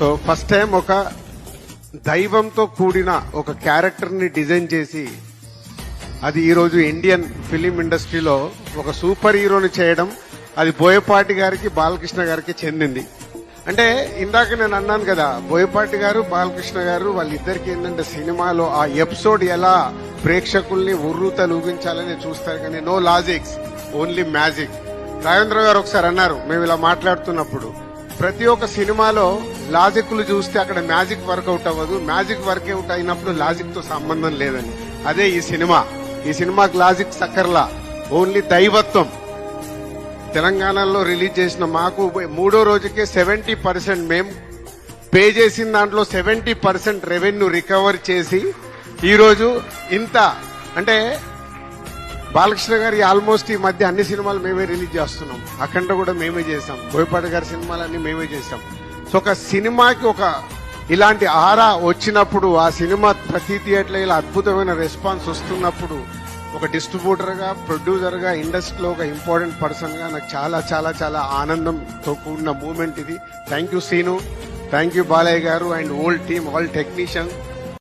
So first time ఒక దైవంతో కూడిన ఒక క్యారెక్టర్ ని డిజైన్ చేసి అది ఈరోజు ఇండియన్ ఫిలిం ఇండస్ట్రీలో ఒక సూపర్ హీరోని చేయడం, అది బోయపాటి గారికి బాలకృష్ణ గారికి చెందింది. అంటే ఇందాక నేను అన్నాను కదా, బోయపాటి గారు బాలకృష్ణ గారు వాళ్ళిద్దరికి ఏంటంటే సినిమాలో ఆ ఎపిసోడ్ ఎలా ప్రేక్షకుల్ని ఉర్రూతలూగించాలని చూస్తారు, కానీ no logics, only magic. Rajendra గారు ఒకసారి అన్నారు మేము ఇలా మాట్లాడుతున్నప్పుడు, ప్రతి ఒక్క సినిమాలో లాజిక్లు చూస్తే అక్కడ మ్యాజిక్ వర్కౌట్ అవ్వదు, మ్యాజిక్ వర్కౌట్ అయినప్పుడు లాజిక్ తో సంబంధం లేదని. అదే ఈ సినిమాకి లాజిక్ సక్కర్లా, ఓన్లీ దైవత్వం. తెలంగాణలో రిలీజ్ చేసిన మాకు 3వ రోజుకే 70% మేము పే చేసిన దాంట్లో 70% రెవెన్యూ రికవర్ చేసి ఈరోజు ఇంత అంటే బాలకృష్ణ గారి ఆల్మోస్ట్ ఈ మధ్య అన్ని సినిమాలు మేమే రిలీజ్ చేస్తున్నాం. అఖండ కూడా మేమే చేసాం, బోయపాటి గారి సినిమాలన్నీ మేమే చేసాం. సో ఒక సినిమాకి ఒక ఇలాంటి ఆరా వచ్చినప్పుడు, ఆ సినిమా ప్రతి థియేటర్లో ఇలా అద్భుతమైన రెస్పాన్స్ వస్తున్నప్పుడు, ఒక డిస్ట్రిబ్యూటర్ గా, ప్రొడ్యూసర్ గా, ఇండస్ట్రీలో ఒక ఇంపార్టెంట్ పర్సన్ గా నాకు చాలా చాలా చాలా ఆనందంతో కూడిన మూమెంట్ ఇది. Thank you Srinu, thank you Balayya గారు and old team, all technician.